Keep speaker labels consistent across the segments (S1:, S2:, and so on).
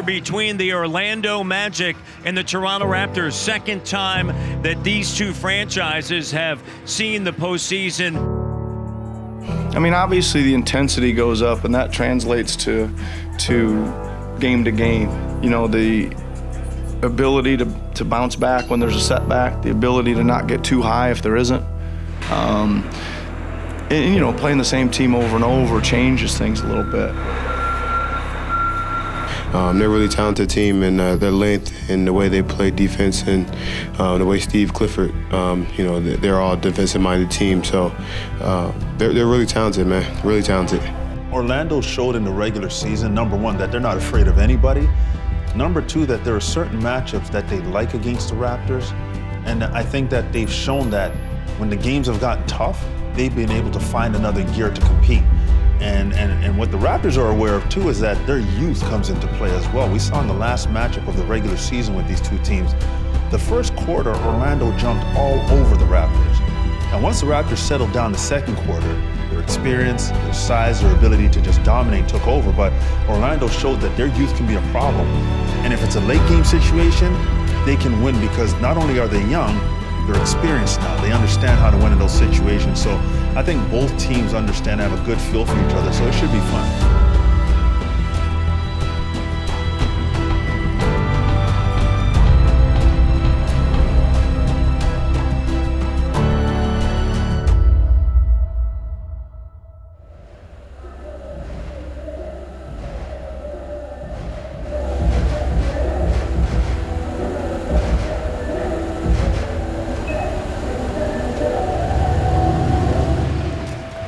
S1: between the Orlando Magic and the Toronto Raptors. Second time that these two franchises have seen the postseason.
S2: I mean, obviously the intensity goes up, and that translates to game to game. You know, the ability to bounce back when there's a setback, the ability to not get too high if there isn't. And, you know, playing the same team over and over changes things a little bit.
S3: They're a really talented team, and their length and the way they play defense and the way Steve Clifford, you know, they're all defensive-minded team. So they're really talented, man, really talented.
S4: Orlando showed in the regular season, number one, that they're not afraid of anybody. Number two, that there are certain matchups that they like against the Raptors. And I think that they've shown that when the games have gotten tough, they've been able to find another gear to compete. And what the Raptors are aware of, too, is that their youth comes into play as well. We saw in the last matchup of the regular season with these two teams, the first quarter, Orlando jumped all over the Raptors. And once the Raptors settled down the second quarter, their experience, their size, their ability to just dominate took over. But Orlando showed that their youth can be a problem. And if it's a late game situation, they can win because not only are they young, they're experienced now. They understand how to win in those situations. So I think both teams understand and have a good feel for each other, so it should be fun.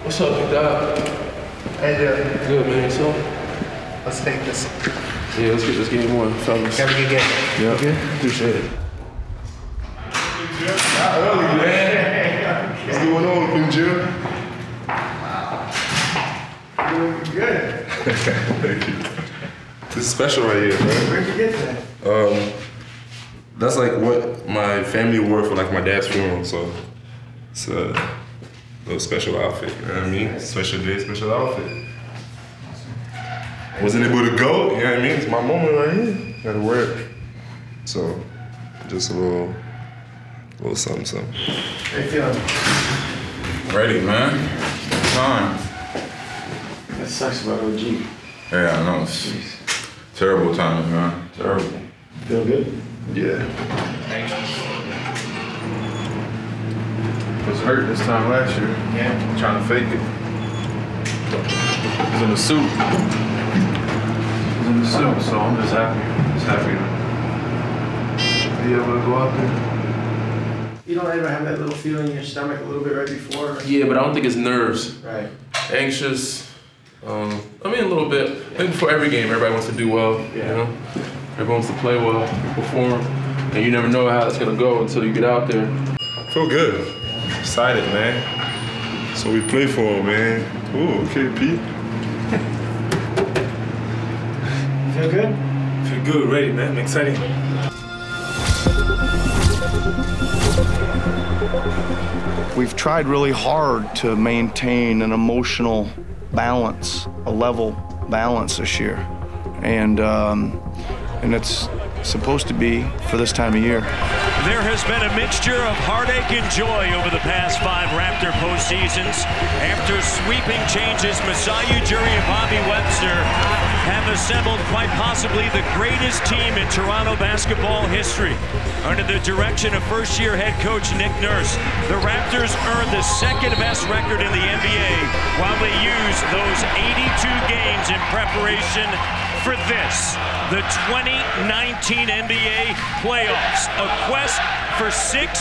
S5: What's up, big dog?
S6: Hey, dude.
S5: Good, man. So?
S6: Let's take this.
S5: Yeah, let's get this game on, fellas.
S6: Have a good game.
S5: Yeah, okay. Appreciate it.
S7: Not early, man. What's going on, Pinjil?
S6: You're looking good.
S7: Thank you. This is special right here, man.
S6: Where'd you get that?
S7: That's like what my family wore for like my dad's funeral, so it's a little special outfit, you know what I mean? Special day, special outfit. Wasn't able to go, you know what I mean? It's my moment right here. Gotta wear it. So, just a little something, something.
S6: How you feeling?
S8: Ready, man. Time.
S5: That sucks about OG.
S8: Yeah, I know. It's terrible timing, man. Terrible.
S5: Feel good?
S7: Yeah.
S5: Was hurt this time last year.
S6: Yeah.
S5: Trying to fake it. He's in the suit. He's in the suit, so I'm just happy. To be able to go out there.
S6: You don't ever have that little feeling in your stomach a little bit right before?
S5: Yeah, but I don't think it's nerves.
S6: Right.
S5: Anxious. I mean, a little bit. I think before every game, everybody wants to do well.
S6: Yeah.
S5: You know, everyone wants to play well, perform, and you never know how it's gonna go until you get out there.
S7: Feel good. Excited, man. So we play for, man. Ooh, okay, Pete.
S6: Feel good?
S9: Feel good, ready, man. I'm excited.
S2: We've tried really hard to maintain an emotional balance, a level balance this year. And it's supposed to be for this time of year.
S1: There has been a mixture of heartache and joy over the past 5 Raptor postseasons. After sweeping changes, Masai Ujiri and Bobby Webster have assembled quite possibly the greatest team in Toronto basketball history. Under the direction of first-year head coach Nick Nurse, the Raptors earned the second-best record in the NBA while they used those 82 games in preparation for this, the 2019 NBA playoffs. A quest for 16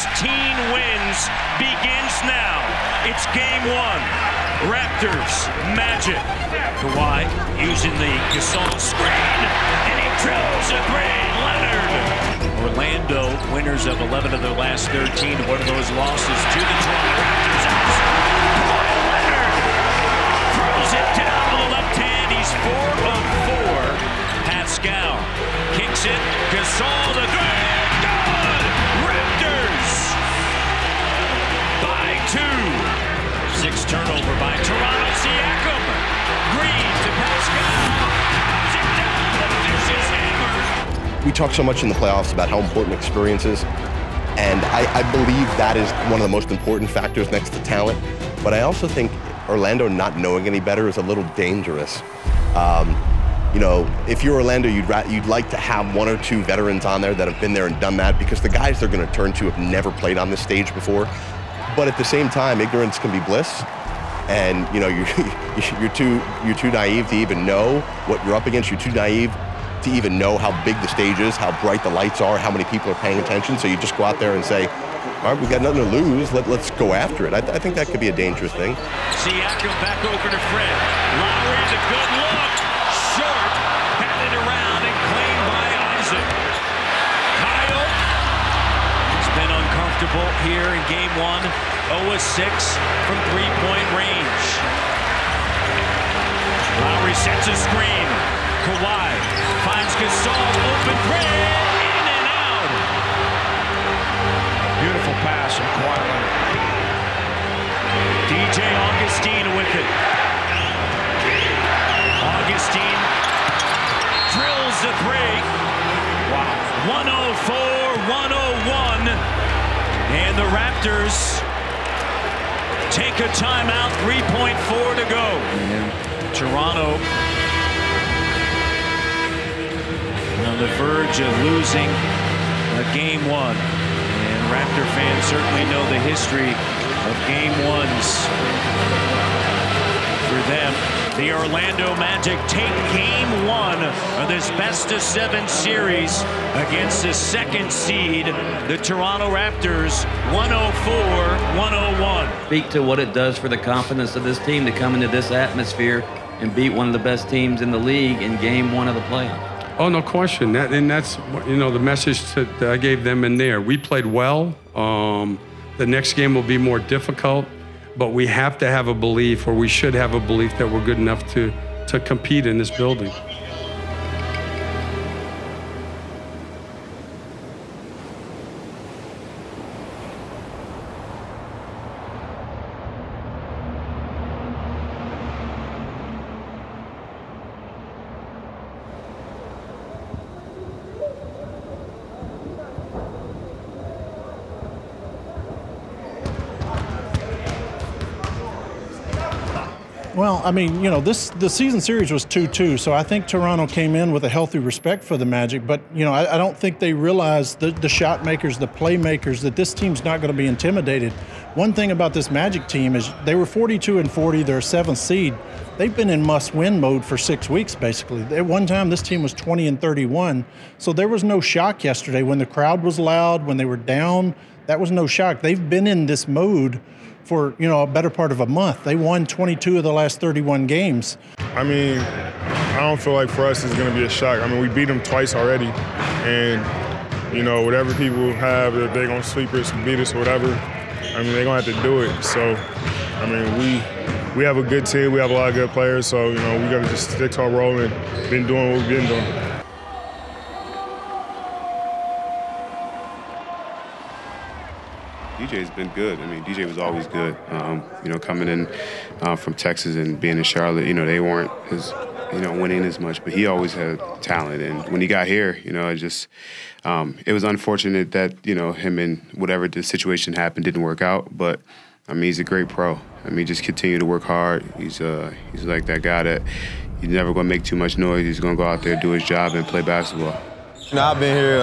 S1: wins begins now. It's game 1. Raptors, Magic. Kawhi using the Gasol screen, and he drills a three. Leonard. Orlando, winners of 11 of their last 13. One of those losses to the Toronto Raptors. Kawhi Leonard throws it down with the left hand. He's 4 of 4. Pascal kicks it. Gasol the three. Good. Raptors by 2. 6 turnover by Toronto. Siakam. Green to Pascal. It down. The vicious hammer
S9: talk so much in the playoffs about how important experience is, and I believe that is one of the most important factors next to talent. But I also think Orlando not knowing any better is a little dangerous. You know, if you're Orlando, you'd like to have one or two veterans on there that have been there and done that, because the guys they're going to turn to have never played on this stage before. But at the same time, ignorance can be bliss, and you know you're too naive to even know what you're up against. You're too naive to even know how big the stage is, how bright the lights are, how many people are paying attention. So you just go out there and say, all right, we've got nothing to lose. Let's go after it. I think that could be a dangerous thing.
S1: Siakam back over to Fred. Lowry, the good look. Short. Batted around and claimed by Isaac. Kyle. He's been uncomfortable here in game 1. 0 of 6 from three-point range. Lowry sets a screen. Kawhi finds Gasol. Open three. In and out.
S6: Beautiful pass from Kawhi Leonard.
S1: DJ Augustine with it. Augustine drills the three. Wow. 104-101. And the Raptors take a timeout. 3.4 to go. And Toronto on the verge of losing a game 1. And Raptor fans certainly know the history of game 1s for them. The Orlando Magic take game 1 of this best-of-7 series against the 2nd seed, the Toronto Raptors, 104-101.
S10: Speak to what it does for the confidence of this team to come into this atmosphere and beat one of the best teams in the league in game 1 of the playoffs.
S11: Oh, no question. And that's, you know, the message that I gave them in there. We played well. The next game will be more difficult, but we have to have a belief, or we should have a belief, that we're good enough to compete in this building.
S12: Well, I mean, you know, the season series was 2-2, so I think Toronto came in with a healthy respect for the Magic, but, you know, I don't think they realized, the shot makers, the playmakers, that this team's not going to be intimidated. One thing about this Magic team is they were 42-40, they're a 7th seed. They've been in must-win mode for 6 weeks, basically. At one time, this team was 20-31, so there was no shock yesterday. When the crowd was loud, when they were down, that was no shock. They've been in this mode for, you know, a better part of a month. They won 22 of the last 31 games.
S13: I mean, I don't feel like for us it's going to be a shock. I mean, we beat them twice already, and, you know, whatever people have, if they're going to sweep us, beat us, or whatever, I mean, they're going to have to do it. So, I mean, we have a good team. We have a lot of good players, so, you know, we got to just stick to our role and been doing what we've been doing.
S3: DJ's been good. I mean, DJ was always good. You know, coming in from Texas and being in Charlotte, you know, they weren't as, you know, winning as much, but he always had talent. And when he got here, you know, it just, it was unfortunate that, you know, him and whatever the situation happened didn't work out. But I mean, he's a great pro. I mean, just continue to work hard. He's like that guy that he's never going to make too much noise. He's going to go out there, do his job, and play basketball.
S14: You know, I've been here,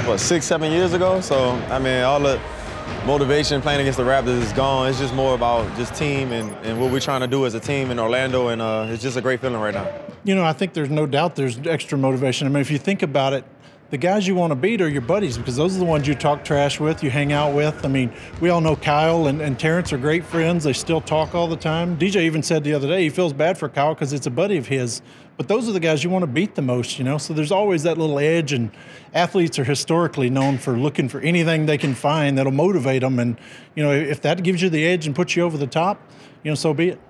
S14: 6-7 years ago. So, I mean, all the motivation playing against the Raptors is gone. It's just more about just team and what we're trying to do as a team in Orlando, and it's just a great feeling right now.
S12: You know, I think there's no doubt there's extra motivation. I mean, if you think about it, the guys you want to beat are your buddies, because those are the ones you talk trash with, you hang out with. I mean, we all know Kyle and Terrence are great friends. They still talk all the time. DJ even said the other day he feels bad for Kyle because it's a buddy of his. But those are the guys you want to beat the most, you know? So there's always that little edge, and athletes are historically known for looking for anything they can find that'll motivate them. And, you know, if that gives you the edge and puts you over the top, you know, so be it.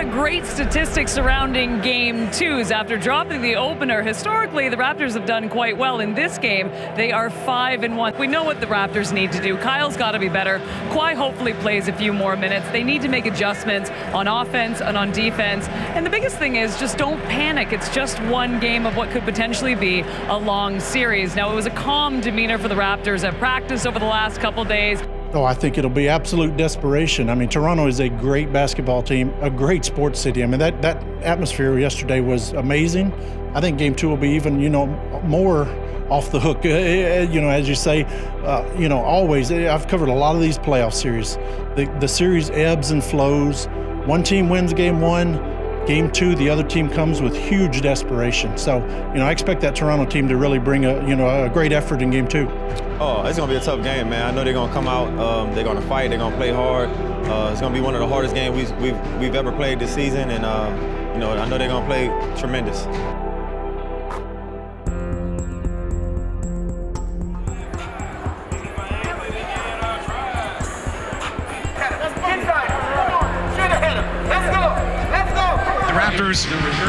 S15: Great great statistics surrounding Game 2s. After dropping the opener, historically, the Raptors have done quite well. In this game, they are 5-1. We know what the Raptors need to do. Kyle's got to be better. Kawhi hopefully plays a few more minutes. They need to make adjustments on offense and on defense. And the biggest thing is just don't panic. It's just one game of what could potentially be a long series. Now, it was a calm demeanor for the Raptors at practice over the last couple days.
S12: Oh, I think it'll be absolute desperation. I mean, Toronto is a great basketball team, a great sports city. I mean, that atmosphere yesterday was amazing. I think Game 2 will be even, more off the hook. As you say, always. I've covered a lot of these playoff series. The series ebbs and flows. One team wins Game 1. Game 2, the other team comes with huge desperation. So, I expect that Toronto team to really bring a great effort in Game 2.
S14: Oh, it's going to be a tough game, man. I know they're going to come out, they're going to fight, they're going to play hard. It's going to be one of the hardest games we've ever played this season, and, I know they're going to play tremendous.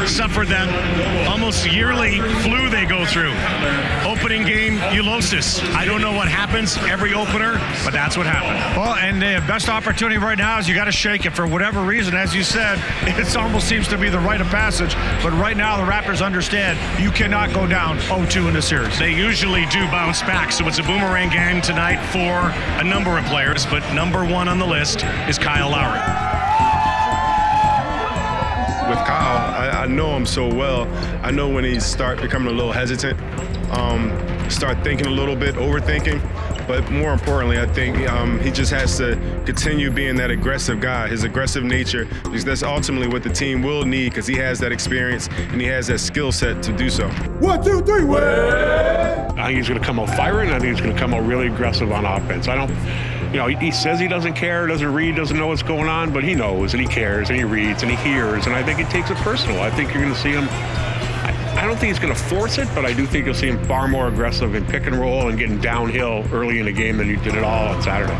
S16: Suffer that almost yearly flu they go through. Opening game ullosis. I don't know what happens every opener, but that's what happened.
S6: Well, and the best opportunity right now is you got to shake it for whatever reason. As you said, it almost seems to be the rite of passage. But right now, the Raptors understand you cannot go down 0-2 in the series.
S16: They usually do bounce back, so it's a boomerang game tonight for a number of players, but number one on the list is Kyle Lowry.
S3: With Kyle, I know him so well. I know when he start becoming a little hesitant, start thinking a little bit, overthinking. But more importantly, I think he just has to continue being that aggressive guy, his aggressive nature, because that's ultimately what the team will need, because he has that experience and he has that skill set to do so.
S11: 1, 2, 3, win! I think he's going to come out firing. I think he's going to come out really aggressive on offense. He says he doesn't care, doesn't read, doesn't know what's going on, but he knows and he cares and he reads and he hears, and I think he takes it personal. I think you're going to see him. I don't think he's going to force it, but I do think you'll see him far more aggressive in pick and roll and getting downhill early in the game than he did it all on Saturday.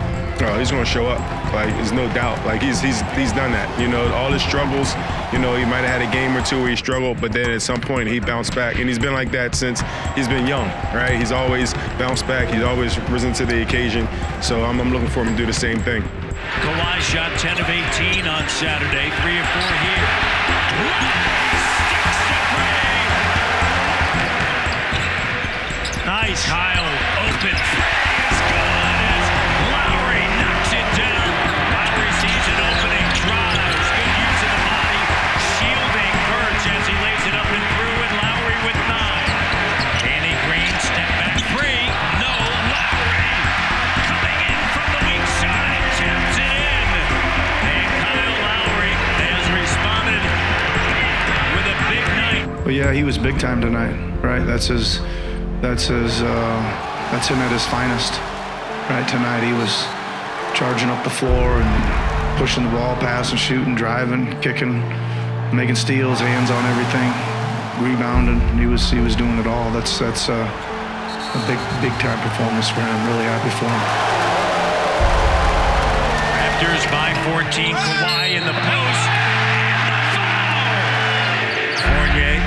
S3: Oh, he's going to show up. There's no doubt. He's done that. All his struggles. He might have had a game or two where he struggled, but then at some point he bounced back, and he's been like that since he's been young, right? He's always bounced back. He's always risen to the occasion. So I'm looking for him to do the same thing.
S1: Kawhi shot 10 of 18 on Saturday, 3 of 4 here. Nice. Kyle open. It's good. Lowry knocks it down. Lowry sees an opening, drives. Good use of the body. Shielding Birch as he lays it up and through, and Lowry with 9. Danny Green step back 3. No, Lowry coming in from the weak side. Taps it in. And Kyle Lowry has responded with a big night.
S2: But yeah, he was big time tonight, right? That's him at his finest. Right, tonight he was charging up the floor and pushing the ball, passing, shooting, driving, kicking, making steals, hands on everything, rebounding. He was doing it all. That's a big time performance for him. Really happy for him.
S1: Raptors by 14. Kawhi in the post. Fournier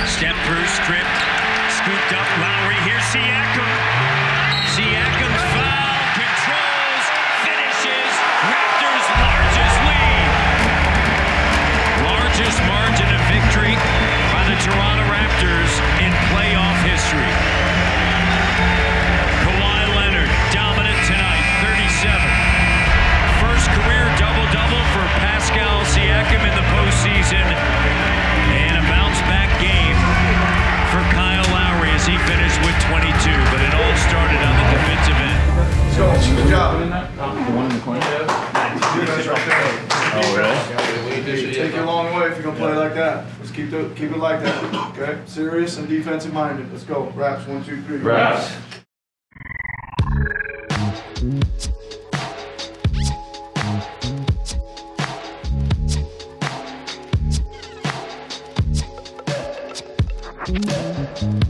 S1: step through, stripped. Scooped up, Lowry, here's Siakam. Siakam's foul, controls, finishes, Raptors' largest lead. Largest margin of victory by the Toronto Raptors in playoff history. Kawhi Leonard, dominant tonight, 37. First career double-double for Pascal Siakam in the postseason. And a bounce-back game for Kyle Lowry as he finished with 22, but it all started on the defensive end.
S2: Good job.
S5: The one in the corner?
S2: Oh, really? Take you a long way if you're going to play like that. Let's keep it like that, okay? Serious and defensive minded. Let's go. Raps, 1, 2, 3.
S5: Raps.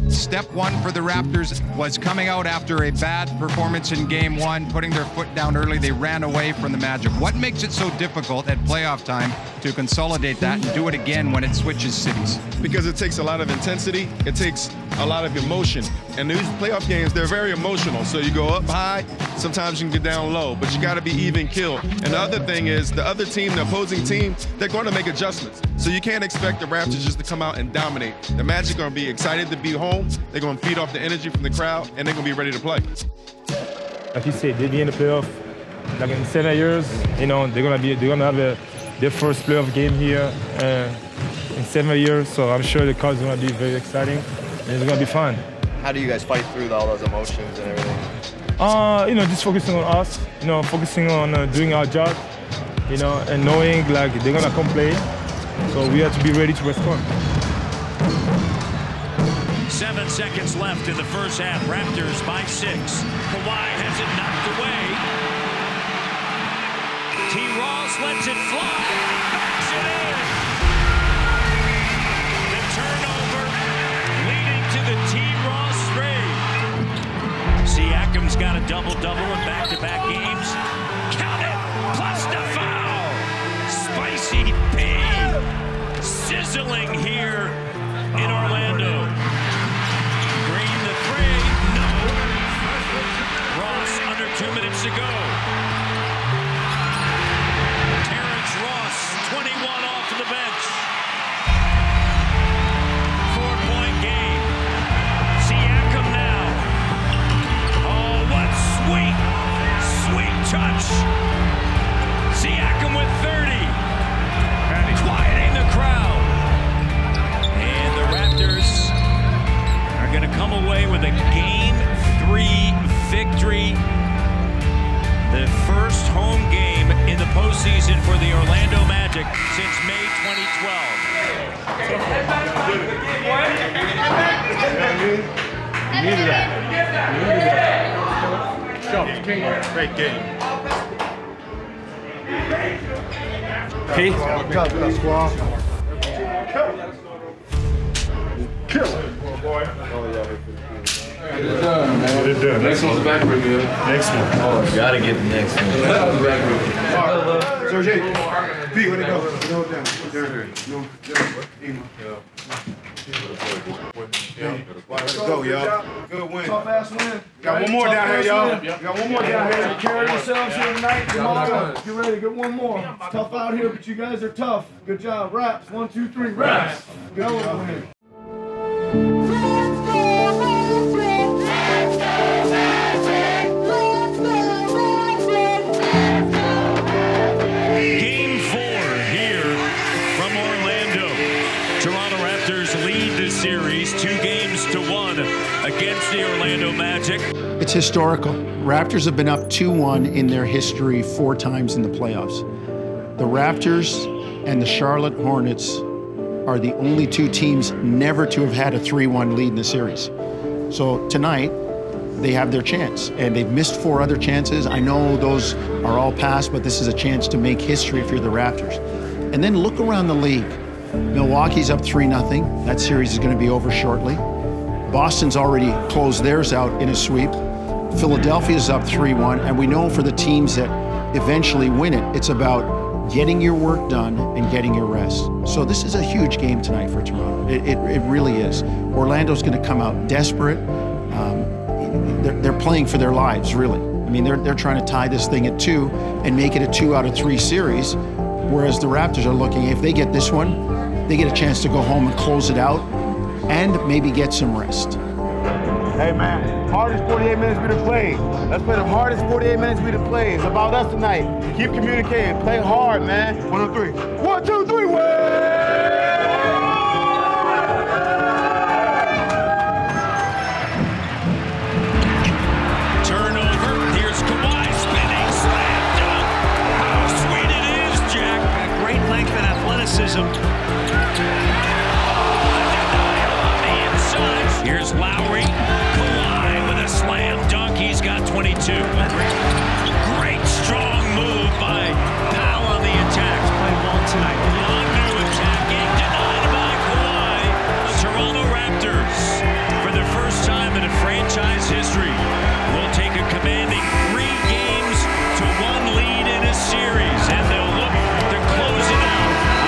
S17: Step one for the Raptors was coming out after a bad performance in Game 1, putting their foot down early. They ran away from the Magic. What makes it so difficult at playoff time to consolidate that and do it again when it switches cities?
S18: Because it takes a lot of intensity, it takes a lot of emotion. And these playoff games, they're very emotional. So you go up high, sometimes you can get down low, but you got to be even killed. And the other thing is, the other team, the opposing team, they're going to make adjustments. So you can't expect the Raptors just to come out and dominate. The Magic are going to be excited to be home. They're going to feed off the energy from the crowd, and they're going to be ready to play.
S19: Like you said, they'll be in the playoff. Like in 7 years, you know, they're gonna have their first playoff game here in 7 years. So I'm sure the card's gonna be very exciting, and it's gonna be fun.
S9: How do you guys fight through all those emotions and everything?
S19: You know, just focusing on us. You know, focusing on doing our job. You know, and knowing like they're gonna come play, so we have to be ready to respond.
S1: 7 seconds left in the first half. Raptors by 6. Kawhi has it knocked away. T. Ross lets it fly. Backs it in. The turnover leading to the T. Ross raid. Siakam's got a double-double in back-to-back games. Count it. Plus the foul. Spicy P. Sizzling here in Orlando. Green the three. No. Ross under 2 minutes to go. Ross, 21 off of the bench. 4-point game. Siakam now. Oh, what sweet, sweet touch. Siakam with 30. Quieting the crowd. And the Raptors are going to come away with a Game 3 victory. The first home game in the postseason for the Orlando Magic since May 2012.
S18: Great game.
S19: P.
S5: It's done, man. It's done. Next one's back review.
S18: Next one.
S5: Oh, you gotta get the next one. That was back review.
S18: Sergey, P, where'd it go? No, down. There. No, let's go, y'all. Good win.
S20: Tough ass win.
S18: Got one more down here, y'all.
S20: Got one more down here. Carry yourselves here tonight. Tomorrow, get ready. Get one more. It's tough out here, but you guys are tough. Good job. Raps. 1, 2, 3. Raps. Go win.
S1: Game 4 here from Orlando. Toronto Raptors lead the series 2-1 against the Orlando Magic.
S21: It's historical. Raptors have been up 2-1 in their history 4 times in the playoffs. The Raptors and the Charlotte Hornets are the only 2 teams never to have had a 3-1 lead in the series. So tonight, they have their chance, and they've missed 4 other chances. I know those are all past, but this is a chance to make history if you're the Raptors. And then look around the league. Milwaukee's up 3-0. That series is going to be over shortly. Boston's already closed theirs out in a sweep. Philadelphia's up 3-1, and we know for the teams that eventually win it, it's about getting your work done and getting your rest. So this is a huge game tonight for Toronto. It really is. Orlando's going to come out desperate. They're playing for their lives, really. I mean, they're trying to tie this thing at 2 and make it a 2 out of 3 series, whereas the Raptors are looking, if they get this one, they get a chance to go home and close it out and maybe get some rest.
S20: Hey, man, hardest 48 minutes we done played. Let's play the hardest 48 minutes we done played. It's about us tonight. Keep communicating. Play hard, man. 1, 2, 3. 1, 2, 3, way!
S1: Here's Lowry. Kawhi with a slam dunk. He's got 22. Great strong move by Powell on the attack. Play well tonight. Long new attacking. Denied by Kawhi. The Toronto Raptors, for the first time in a franchise history, will take a commanding 3-1 lead in a series, and they'll look to close it out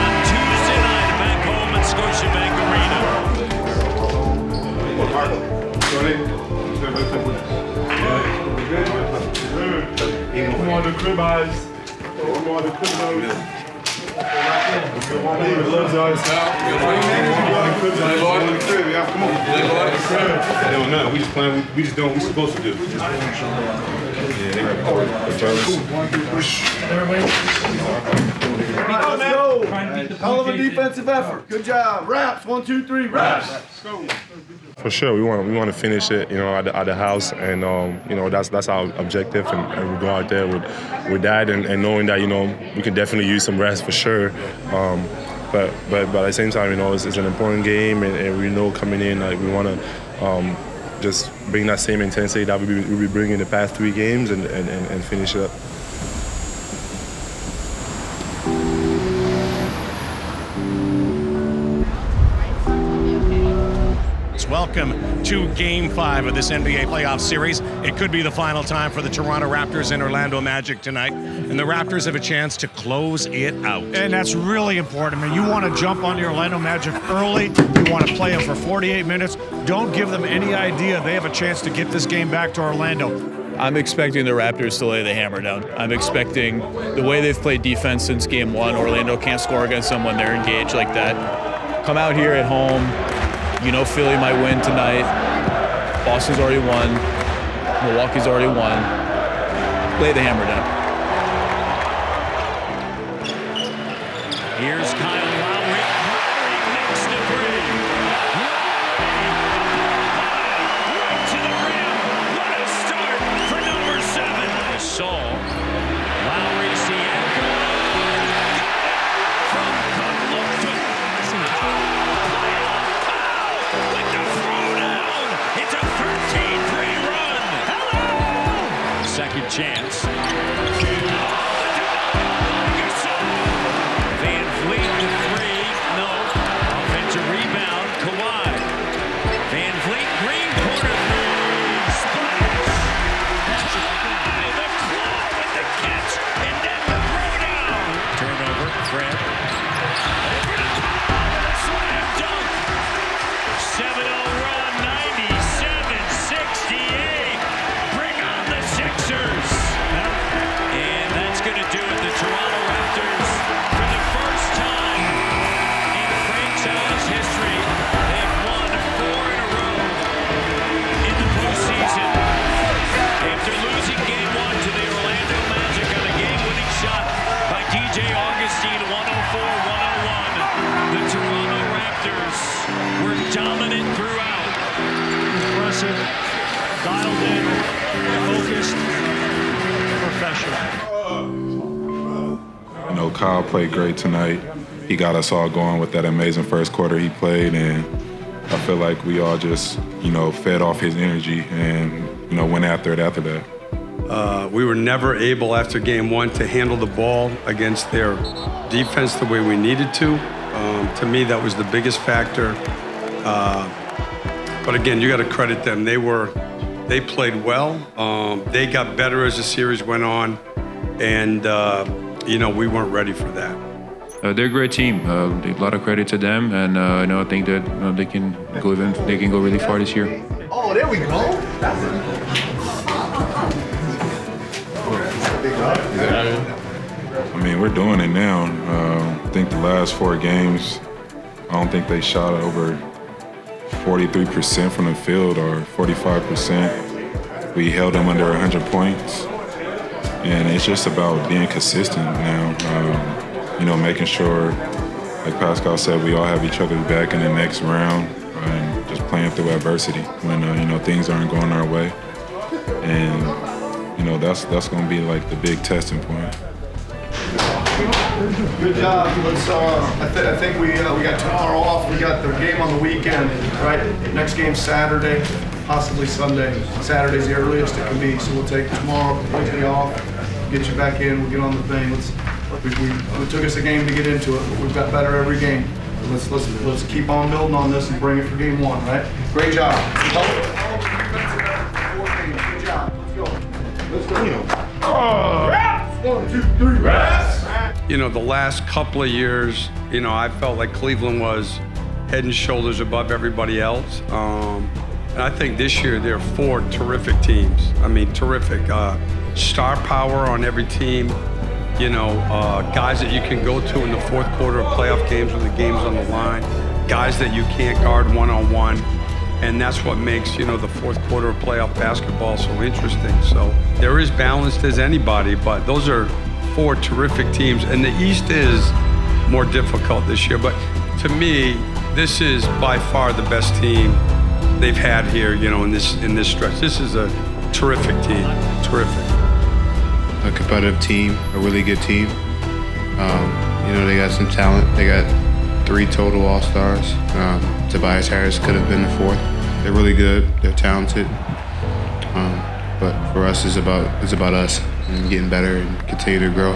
S13: more of the crib eyes. One more of the crib eyes. No, we just playing. We just doing what we're supposed to do. Yeah, they record the first.
S20: Let's go. Hell of a defensive effort. Good job. Raps. 1, 2, 3. Raps.
S13: For sure, we want to finish it, at the house, and that's our objective, and we go out there with that, and knowing that we can definitely use some rest for sure. But at the same time, it's an important game, and we know coming in, like, we want to just bring that same intensity that we be bringing the past 3 games and finish it up.
S16: Welcome to Game 5 of this NBA playoff series. It could be the final time for the Toronto Raptors and Orlando Magic tonight, and the Raptors have a chance to close it out.
S6: And that's really important. I mean, you want to jump on the Orlando Magic early. You want to play them for 48 minutes. Don't give them any idea they have a chance to get this game back to Orlando.
S4: I'm expecting the Raptors to lay the hammer down. I'm expecting the way they've played defense since Game 1. Orlando can't score against them when they're engaged like that. Come out here at home. Philly might win tonight. Boston's already won. Milwaukee's already won. Lay the hammer down.
S1: Here's Kyle Lowry. Lowry makes the three. Right to the rim. What a start for number 7. Gasol. Lowry, Siakam. From Conlocton. With the throwdown. It's a 13-3 run. Hello. Second chance. Van Vliet with 3. No. Offensive rebound. Kawhi. Van Vliet, green corner 3. Splash. The claw with the catch. And then the throwdown. Turnover. Fred. Slam dunk. 7-0 run. 97-68. Bring on the Sixers. And that's going to do it. The Toronto Raptors, for the first time in franchise history, they've won 4 in a row in the postseason. After losing Game 1 to the Orlando Magic on a game-winning shot by DJ Augustine, 104-101, the Toronto Raptors were dominant throughout.
S6: Impressive, dialed in, focused, professional.
S8: Kyle played great tonight. He got us all going with that amazing first quarter he played, and I feel like we all just, fed off his energy and, went after it after that.
S11: We were never able after Game 1 to handle the ball against their defense the way we needed to. To me, that was the biggest factor. But again, you got to credit them. They played well. They got better as the series went on, and we weren't ready for that.
S22: They're a great team. A lot of credit to them, and I think that they can go really far this year.
S20: Oh, there we go.
S8: I mean, we're doing it now. I think the last 4 games, I don't think they shot over 43% from the field or 45%. We held them under 100 points. And it's just about being consistent now. Making sure, like Pascal said, we all have each other's back in the next round and just playing through adversity when, things aren't going our way. And, that's going to be like the big testing point.
S2: Good job. I think we got tomorrow off. We got the game on the weekend, right? Next game Saturday, possibly Sunday. Saturday's the earliest it can be, so we'll take tomorrow completely off. Get you back in. We'll get on the thing. It took us a game to get into it, but we've got better every game. Let's keep on building on this and bring it for Game 1, right? Great job. Good job. Let's go. Raps! 1, 2, 3, raps!
S11: The last couple of years, I felt like Cleveland was head and shoulders above everybody else. And I think this year there are 4 terrific teams. I mean, terrific. star power on every team. You know, guys that you can go to in the fourth quarter of playoff games when the game's on the line, guys that you can't guard one-on-one, and that's what makes, you know, the fourth quarter of playoff basketball so interesting. So they're as balanced as anybody, but those are 4 terrific teams, and the East is more difficult this year. But to me, this is by far the best team they've had here, you know, in this stretch. This is a terrific team, terrific.
S3: A competitive team, a really good team. You know, they got some talent. They got 3 total All-Stars. Tobias Harris could have been the 4th. They're really good. They're talented. But for us, it's about us and getting better and continue to grow.